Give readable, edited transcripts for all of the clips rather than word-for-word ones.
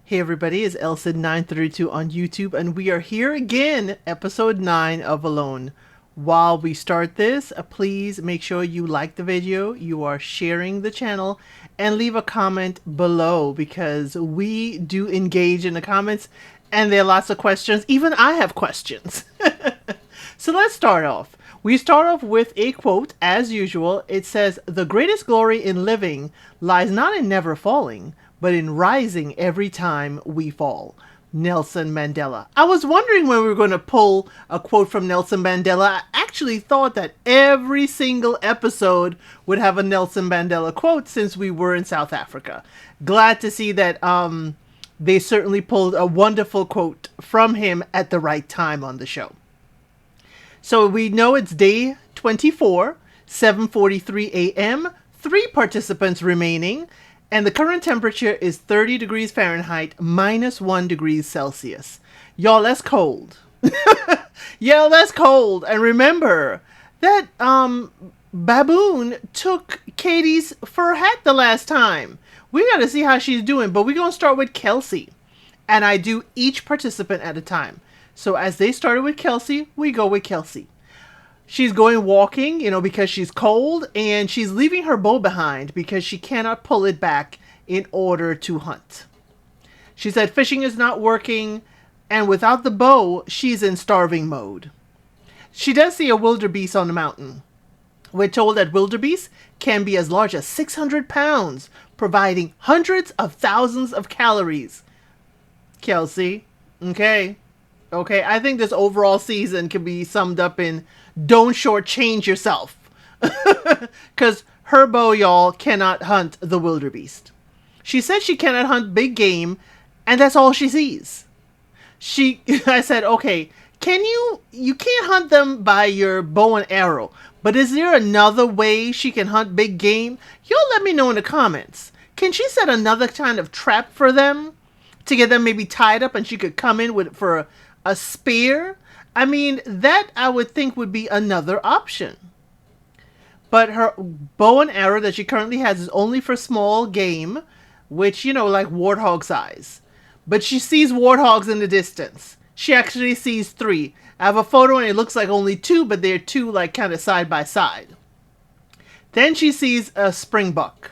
Hey everybody, it's ElCid932 on YouTube, and we are here again, episode 9 of Alone. While we start this, please make sure you like the video, you are sharing the channel, and leave a comment below because we do engage in the comments and there are lots of questions. Even I have questions. So let's start off. We start off with a quote, as usual. It says, "The greatest glory in living lies not in never falling, but in rising every time we fall." Nelson Mandela. I was wondering when we were going to pull a quote from Nelson Mandela. I actually thought that every single episode would have a Nelson Mandela quote since we were in South Africa. Glad to see that they certainly pulled a wonderful quote from him at the right time on the show. So we know it's day 24, 7:43 a.m., 3 participants remaining, and the current temperature is 30 degrees Fahrenheit, -1 degrees Celsius. Y'all, that's cold. Yeah, that's cold. And remember that Baboon took Katie's fur hat the last time. We got to see how she's doing, but we're going to start with Kelsey. And I do each participant at a time. So as they started with Kelsey, we go with Kelsey. She's going walking, because she's cold, and she's leaving her bow behind because she cannot pull it back in order to hunt. She said fishing is not working, and without the bow, she's in starving mode. She does see a wildebeest on the mountain. We're told that wildebeest can be as large as 600 pounds, providing hundreds of thousands of calories. Kelsey, okay, I think this overall season can be summed up in don't shortchange yourself. Because her bow, y'all, cannot hunt the wildebeest. She said she cannot hunt big game, and that's all she sees. I said, okay, you can't hunt them by your bow and arrow, but is there another way she can hunt big game? Y'all let me know in the comments. Can she set another kind of trap for them to get them maybe tied up and she could come in for a spear? I mean, that I would think would be another option. But her bow and arrow that she currently has is only for small game, which, like warthog size. But she sees warthogs in the distance. She actually sees 3. I have a photo and it looks like only 2, but they're 2 like kind of side by side. Then she sees a springbuck.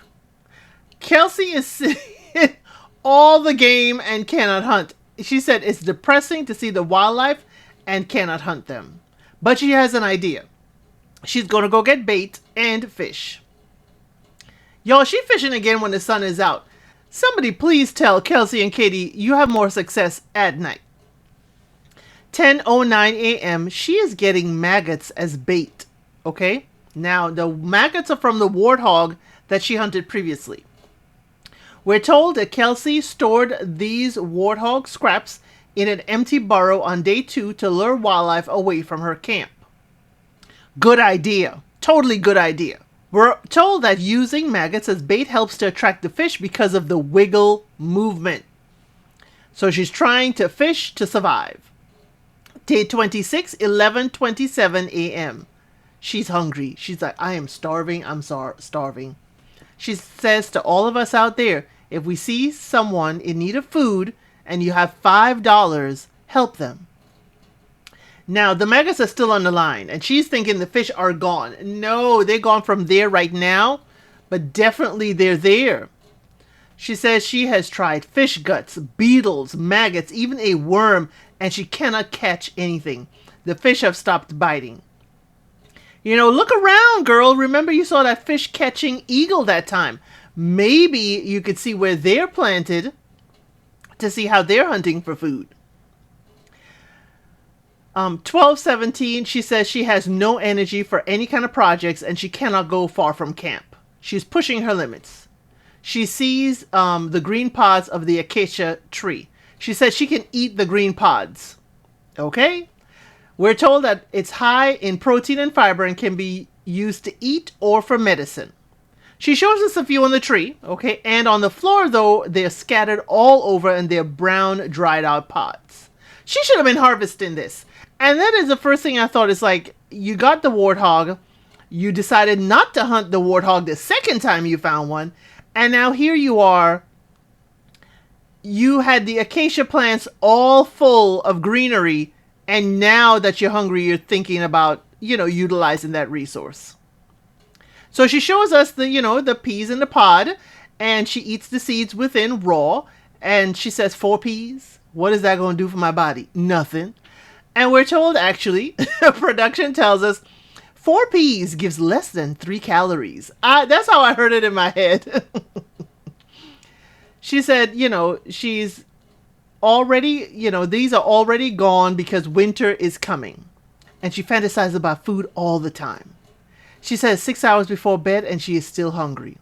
Kelsey is seeing all the game and cannot hunt. She said it's depressing to see the wildlife and cannot hunt them. But she has an idea. She's going to go get bait and fish. Y'all, she's fishing again when the sun is out. Somebody please tell Kelsey and Katie you have more success at night. 10:09 a.m. She is getting maggots as bait. Okay? Now, the maggots are from the warthog that she hunted previously. We're told that Kelsey stored these warthog scraps in an empty burrow on day 2 to lure wildlife away from her camp. Good idea. Totally good idea. We're told that using maggots as bait helps to attract the fish because of the wiggle movement. So she's trying to fish to survive. Day 26, 11:27 a.m. She's hungry. She's like, I am starving. I'm starving. She says to all of us out there, if we see someone in need of food and you have $5, help them. Now, the maggots are still on the line, and she's thinking the fish are gone. No, they're gone from there right now, but definitely they're there. She says she has tried fish guts, beetles, maggots, even a worm, and she cannot catch anything. The fish have stopped biting. Look around, girl. Remember you saw that fish catching eagle that time. Maybe you could see where they're planted to see how they're hunting for food. 12:17, she says she has no energy for any kind of projects and she cannot go far from camp. She's pushing her limits. She sees the green pods of the acacia tree. She says she can eat the green pods. Okay? We're told that it's high in protein and fiber and can be used to eat or for medicine. She shows us a few on the tree, okay? And on the floor, though, they're scattered all over and they're brown, dried out pods. She should have been harvesting this. And that is the first thing I thought. Is like, you got the warthog, you decided not to hunt the warthog the second time you found one, and now here you are You had the acacia plants all full of greenery, and now that you're hungry, you're thinking about, utilizing that resource. So she shows us the peas in the pod, and she eats the seeds within raw, and she says 4 peas. What is that going to do for my body? Nothing. And we're told, actually, production tells us 4 peas gives less than 3 calories. That's how I heard it in my head. She said, she's already, these are already gone because winter is coming. And she fantasizes about food all the time. She says 6 hours before bed and she is still hungry.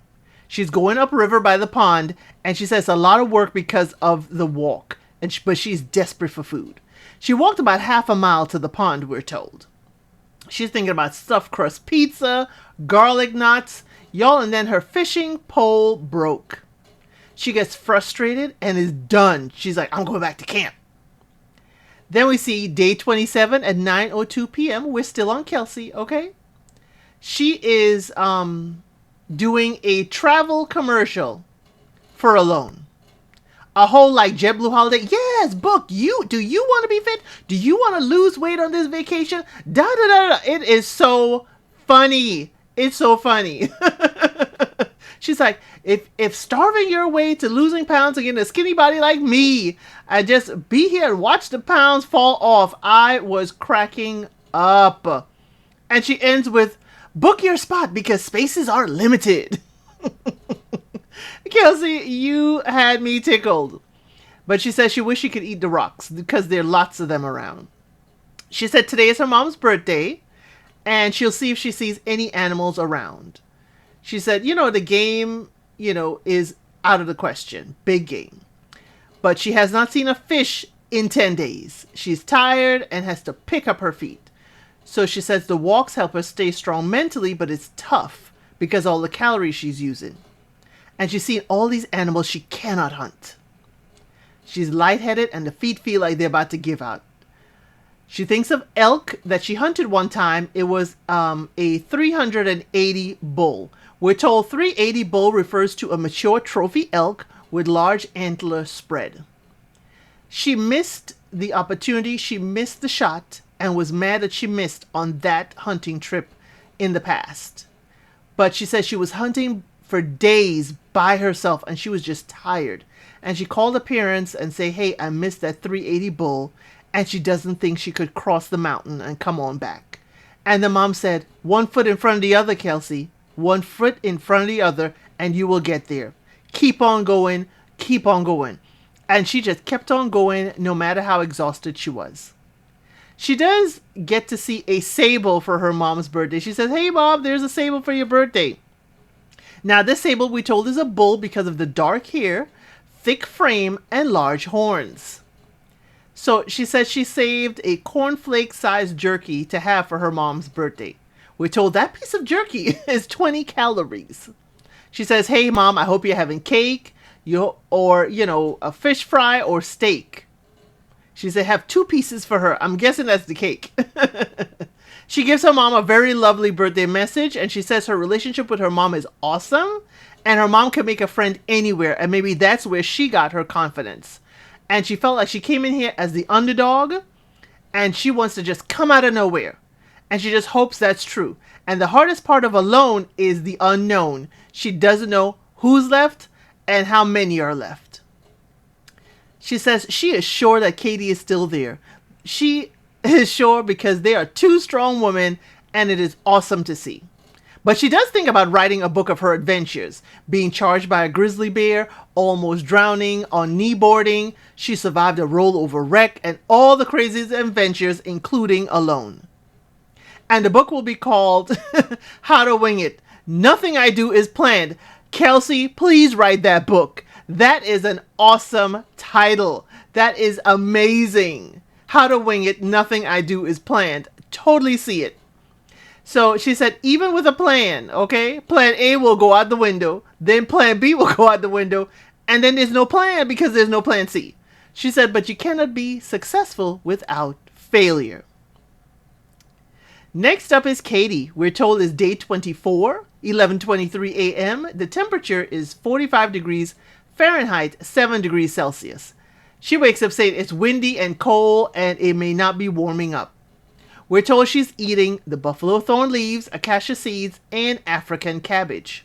She's going upriver by the pond, and she says a lot of work because of the walk, but she's desperate for food. She walked about half a mile to the pond, we're told. She's thinking about stuffed crust pizza, garlic knots, y'all, and then her fishing pole broke. She gets frustrated and is done. She's like, I'm going back to camp. Then we see day 27 at 9:02 p.m. We're still on Kelsey, okay? She is doing a travel commercial for Alone. A whole like JetBlue holiday. Yes, book you. Do you want to be fit? Do you want to lose weight on this vacation? Da da da da. It is so funny. It's so funny. She's like, if starving your way to losing pounds and getting a skinny body like me, I just be here and watch the pounds fall off. I was cracking up. And she ends with, book your spot because spaces are limited. Kelsey, you had me tickled. But she says she wished she could eat the rocks because there are lots of them around. She said today is her mom's birthday and she'll see if she sees any animals around. She said, the game, is out of the question. Big game. But she has not seen a fish in 10 days. She's tired and has to pick up her feet. So she says the walks help her stay strong mentally, but it's tough because all the calories she's using. And she's seen all these animals she cannot hunt. She's lightheaded and the feet feel like they're about to give out. She thinks of elk that she hunted one time. It was a 380 bull. We're told 380 bull refers to a mature trophy elk with large antler spread. She missed the opportunity. She missed the shot and was mad that she missed on that hunting trip in the past. But she said she was hunting for days by herself and she was just tired. And she called her parents and say, hey, I missed that 380 bull. And she doesn't think she could cross the mountain and come on back. And the mom said, 1 foot in front of the other, Kelsey. 1 foot in front of the other, and you will get there. Keep on going. Keep on going. And she just kept on going no matter how exhausted she was. She does get to see a sable for her mom's birthday. She says, hey, Mom, there's a sable for your birthday. Now, this sable we told is a bull because of the dark hair, thick frame, and large horns. So she says she saved a cornflake-sized jerky to have for her mom's birthday. We're told that piece of jerky is 20 calories. She says, hey, Mom, I hope you're having cake or a fish fry or steak. She said, have 2 pieces for her. I'm guessing that's the cake. She gives her mom a very lovely birthday message, and she says her relationship with her mom is awesome, and her mom can make a friend anywhere, and maybe that's where she got her confidence. And she felt like she came in here as the underdog, and she wants to just come out of nowhere. And she just hopes that's true. And the hardest part of Alone is the unknown. She doesn't know who's left and how many are left. She says she is sure that Katie is still there. She is sure because they are 2 strong women, and it is awesome to see. But she does think about writing a book of her adventures, being charged by a grizzly bear, almost drowning, on kneeboarding. She survived a rollover wreck, and all the craziest adventures, including Alone. And the book will be called How to Wing It. Nothing I Do is Planned. Kelsey, please write that book. That is an awesome title. That is amazing. How to Wing It. Nothing I Do is Planned. Totally see it. So she said, even with a plan, okay, plan A will go out the window, then plan B will go out the window, and then there's no plan because there's no plan C. She said, but you cannot be successful without failure. Next up is Katie. We're told it's day 24, 11:23 a.m. The temperature is 45 degrees Fahrenheit, 7 degrees Celsius. She wakes up saying it's windy and cold and it may not be warming up. We're told she's eating the buffalo thorn leaves, acacia seeds, and African cabbage.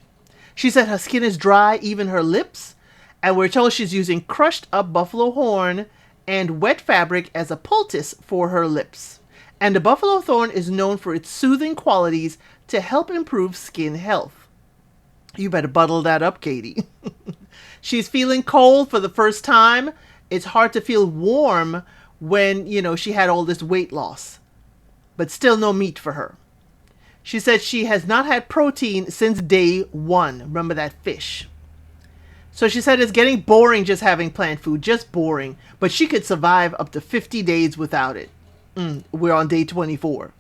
She said her skin is dry, even her lips, and we're told she's using crushed up buffalo horn and wet fabric as a poultice for her lips. And the buffalo thorn is known for its soothing qualities to help improve skin health. You better bottle that up, Katie. She's feeling cold for the first time. It's hard to feel warm when, she had all this weight loss. But still no meat for her. She said she has not had protein since day 1. Remember that fish. So she said it's getting boring just having plant food, just boring. But she could survive up to 50 days without it. We're on day 24.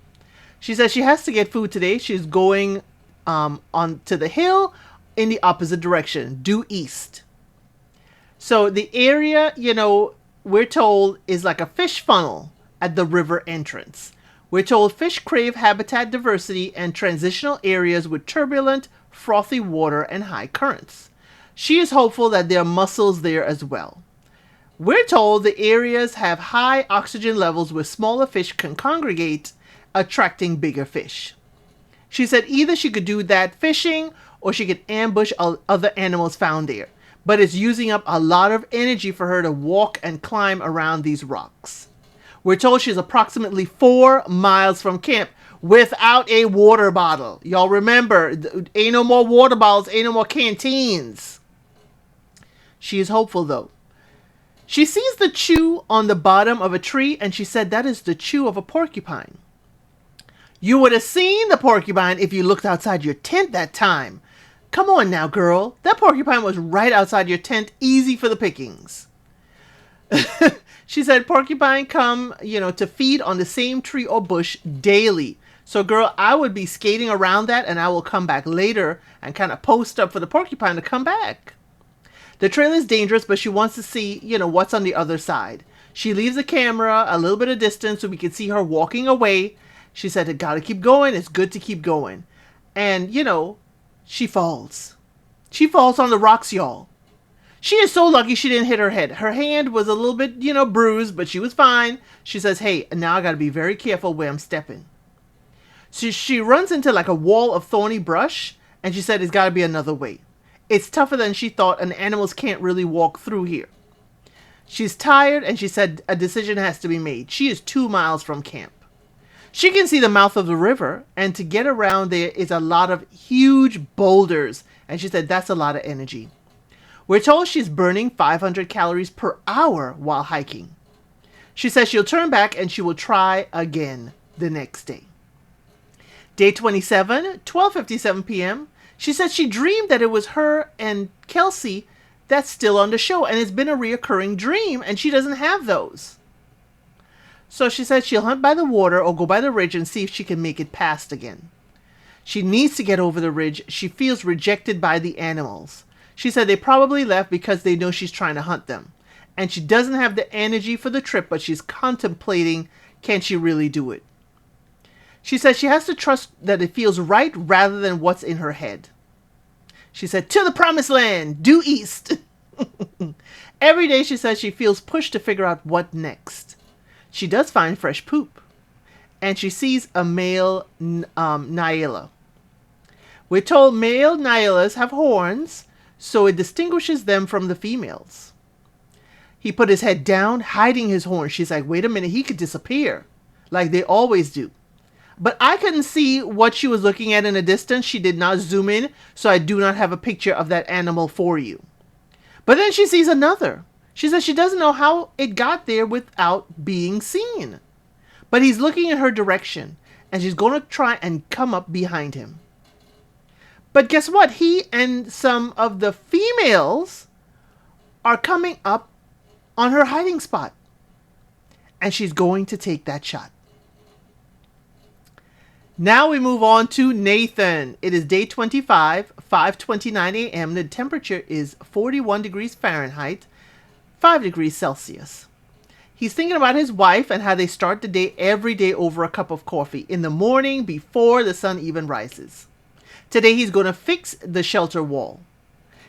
She says she has to get food today. She's going on to the hill in the opposite direction, due east. So the area, we're told is like a fish funnel at the river entrance. We're told fish crave habitat diversity and transitional areas with turbulent, frothy water and high currents. She is hopeful that there are mussels there as well. We're told the areas have high oxygen levels where smaller fish can congregate, attracting bigger fish. She said either she could do that fishing or she could ambush other animals found there. But it's using up a lot of energy for her to walk and climb around these rocks. We're told she's approximately 4 miles from camp without a water bottle. Y'all remember, ain't no more water bottles, ain't no more canteens. She is hopeful though. She sees the chew on the bottom of a tree and she said that is the chew of a porcupine. You would have seen the porcupine if you looked outside your tent that time. Come on now, girl. That porcupine was right outside your tent, easy for the pickings. She said porcupine come, to feed on the same tree or bush daily. So, girl, I would be skating around that and I will come back later and kind of post up for the porcupine to come back. The trail is dangerous, but she wants to see, what's on the other side. She leaves the camera a little bit of distance so we can see her walking away. She said, I gotta keep going. It's good to keep going. And, she falls. She falls on the rocks, y'all. She is so lucky she didn't hit her head. Her hand was a little bit, bruised, but she was fine. She says, hey, now I got to be very careful where I'm stepping. So she runs into like a wall of thorny brush, and she said, it's got to be another way. It's tougher than she thought, and animals can't really walk through here. She's tired, and she said a decision has to be made. She is 2 miles from camp. She can see the mouth of the river, and to get around there is a lot of huge boulders, and she said that's a lot of energy. We're told she's burning 500 calories per hour while hiking. She says she'll turn back and she will try again the next day. Day 27, 12:57 p.m. She said she dreamed that it was her and Kelsey that's still on the show, and it's been a reoccurring dream, and she doesn't have those. So she said she'll hunt by the water or go by the ridge and see if she can make it past again. She needs to get over the ridge. She feels rejected by the animals. She said they probably left because they know she's trying to hunt them. And she doesn't have the energy for the trip, but she's contemplating, can she really do it? She said she has to trust that it feels right rather than what's in her head. She said, to the promised land, due east. Every day she says she feels pushed to figure out what next. She does find fresh poop. And she sees a male Nyala. We're told male Nyalas have horns, so it distinguishes them from the females. He put his head down, hiding his horns. She's like, wait a minute, he could disappear, like they always do. But I couldn't see what she was looking at in a distance. She did not zoom in, so I do not have a picture of that animal for you. But then she sees another. She says she doesn't know how it got there without being seen. But he's looking in her direction, and she's going to try and come up behind him. But guess what? He and some of the females are coming up on her hiding spot. And she's going to take that shot. Now we move on to Nathan. It is day 25, 5:29 a.m. The temperature is 41 degrees Fahrenheit, 5 degrees Celsius. He's thinking about his wife and how they start the day every day over a cup of coffee in the morning before the sun even rises. Today he's going to fix the shelter wall.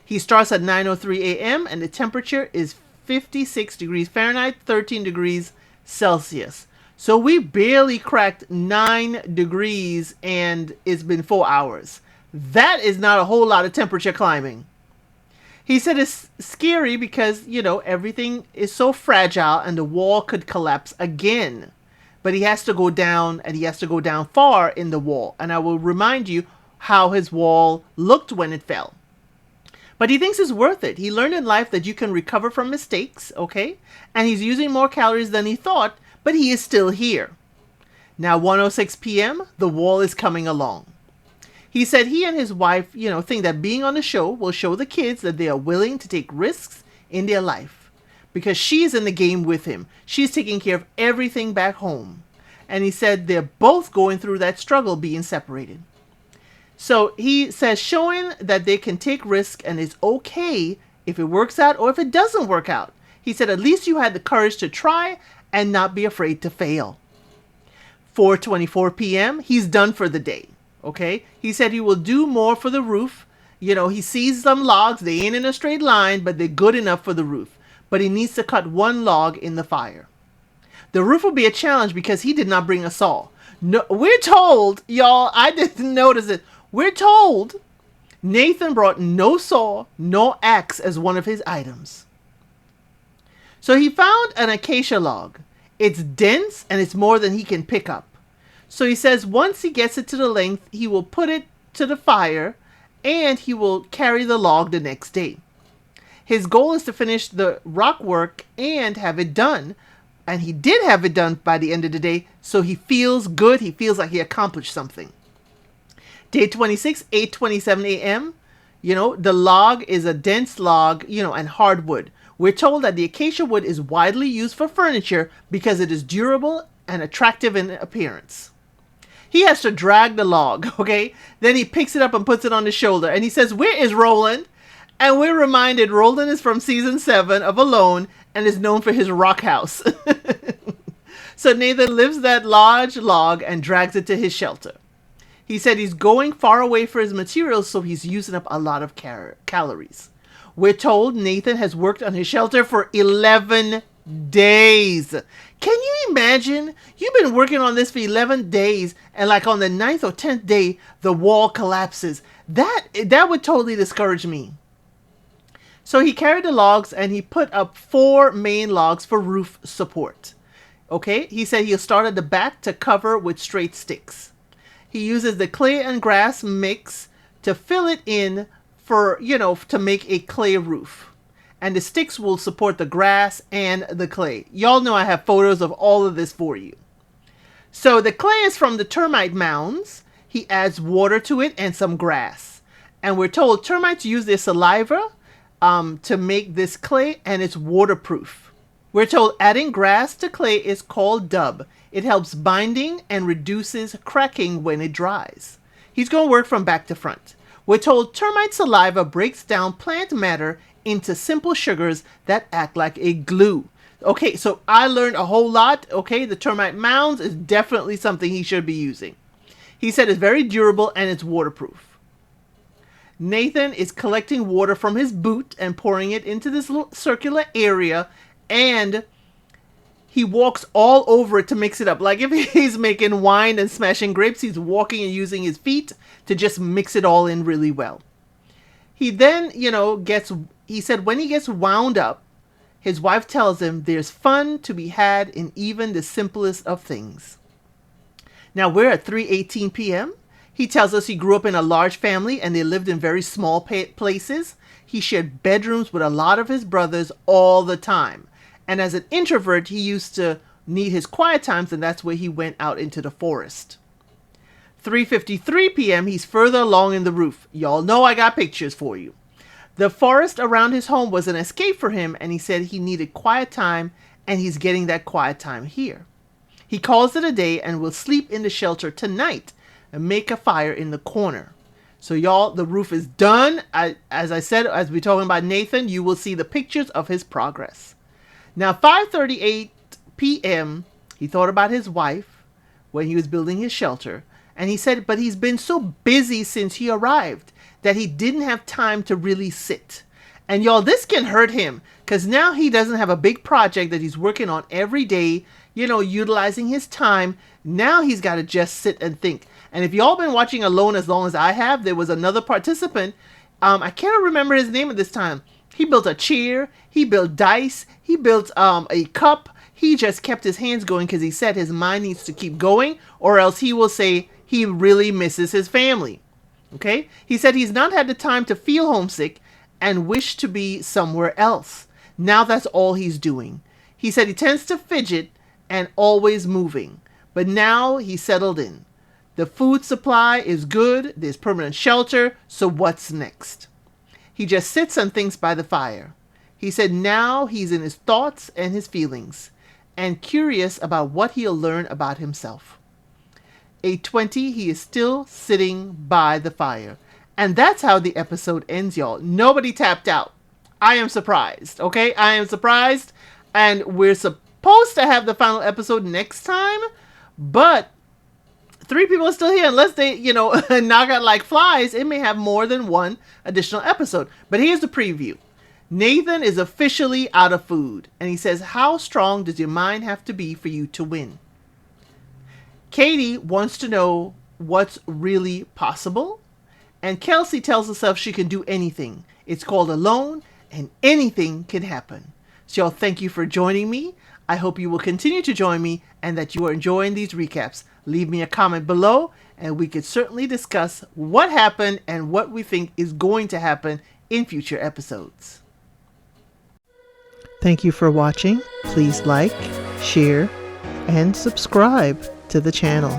He starts at 9:03 a.m. and the temperature is 56 degrees Fahrenheit, 13 degrees Celsius. So we barely cracked 9 degrees and it's been 4 hours. That is not a whole lot of temperature climbing. He said it's scary because, everything is so fragile and the wall could collapse again. But he has to go down, and he has to go down far in the wall. And I will remind you how his wall looked when it fell. But he thinks it's worth it. He learned in life that you can recover from mistakes, okay? And he's using more calories than he thought, but he is still here. Now, 1:06 p.m., the wall is coming along. He said he and his wife, think that being on the show will show the kids that they are willing to take risks in their life. Because she's in the game with him. She's taking care of everything back home. And he said they're both going through that struggle being separated. So he says showing that they can take risks and it's okay if it works out or if it doesn't work out. He said at least you had the courage to try and not be afraid to fail. 4:24 p.m. He's done for the day. Okay. He said he will do more for the roof. He sees some logs. They ain't in a straight line, but they're good enough for the roof. But he needs to cut one log in the fire. The roof will be a challenge because he did not bring a saw. No, we're told, y'all, I didn't notice it. We're told Nathan brought no saw, no axe as one of his items. So he found an acacia log. It's dense and it's more than he can pick up. So he says once he gets it to the length, he will put it to the fire and he will carry the log the next day. His goal is to finish the rock work and have it done. And he did have it done by the end of the day. So he feels good. He feels like he accomplished something. Day 26, 8:27 a.m. The log is a dense log, and hardwood. We're told that the acacia wood is widely used for furniture because it is durable and attractive in appearance. He has to drag the log, okay? Then he picks it up and puts it on his shoulder. And he says, "Where is Roland?" And we're reminded Roland is from season 7 of Alone and is known for his rock house. So Nathan lifts that large log and drags it to his shelter. He said he's going far away for his materials, so he's using up a lot of calories. We're told Nathan has worked on his shelter for 11 days. Can you imagine? You've been working on this for 11 days, and like on the 9th or 10th day, the wall collapses. That would totally discourage me. So he carried the logs and he put up 4 main logs for roof support. Okay, he said he'll start at the back to cover with straight sticks. He uses the clay and grass mix to fill it in for, to make a clay roof. And the sticks will support the grass and the clay. Y'all know I have photos of all of this for you. So the clay is from the termite mounds. He adds water to it and some grass. And we're told termites use their saliva to make this clay, and it's waterproof. We're told adding grass to clay is called dub. It helps binding and reduces cracking when it dries. He's going to work from back to front. We're told termite saliva breaks down plant matter into simple sugars that act like a glue. Okay, so I learned a whole lot. Okay, the termite mounds is definitely something he should be using. He said it's very durable and it's waterproof. Nathan is collecting water from his boot and pouring it into this little circular area, and he walks all over it to mix it up. Like if he's making wine and smashing grapes, he's walking and using his feet to just mix it all in really well. He then, he said when he gets wound up, his wife tells him there's fun to be had in even the simplest of things. Now we're at 3:18 p.m. He tells us he grew up in a large family and they lived in very small places. He shared bedrooms with a lot of his brothers all the time. And as an introvert, he used to need his quiet times, and that's where he went out into the forest. 3:53 p.m., he's further along in the roof. Y'all know I got pictures for you. The forest around his home was an escape for him, and he said he needed quiet time, and he's getting that quiet time here. He calls it a day and will sleep in the shelter tonight and make a fire in the corner. So y'all, the roof is done. As I said, as we're talking about Nathan, you will see the pictures of his progress. Now, 5:38 p.m., he thought about his wife when he was building his shelter. And he said, but he's been so busy since he arrived that he didn't have time to really sit. And y'all, this can hurt him because now he doesn't have a big project that he's working on every day, utilizing his time. Now he's got to just sit and think. And if y'all been watching Alone as long as I have, there was another participant. I can't remember his name at this time. He built a chair. He built dice. He built a cup. He just kept his hands going because he said his mind needs to keep going, or else he will say he really misses his family. Okay? He said he's not had the time to feel homesick and wish to be somewhere else. Now that's all he's doing. He said he tends to fidget and always moving, but now he's settled in. The food supply is good. There's permanent shelter. So what's next? He just sits and thinks by the fire. He said now he's in his thoughts and his feelings and curious about what he'll learn about himself. 8:20, he is still sitting by the fire. And that's how the episode ends, y'all. Nobody tapped out. I am surprised, okay? I am surprised. And we're supposed to have the final episode next time, but 3 people are still here. Unless they, knock out like flies, it may have more than one additional episode. But here's the preview. Nathan is officially out of food. And he says, how strong does your mind have to be for you to win? Katie wants to know what's really possible. And Kelsey tells herself she can do anything. It's called Alone, and anything can happen. So y'all, thank you for joining me. I hope you will continue to join me and that you are enjoying these recaps. Leave me a comment below, and we could certainly discuss what happened and what we think is going to happen in future episodes. Thank you for watching. Please like, share, and subscribe to the channel.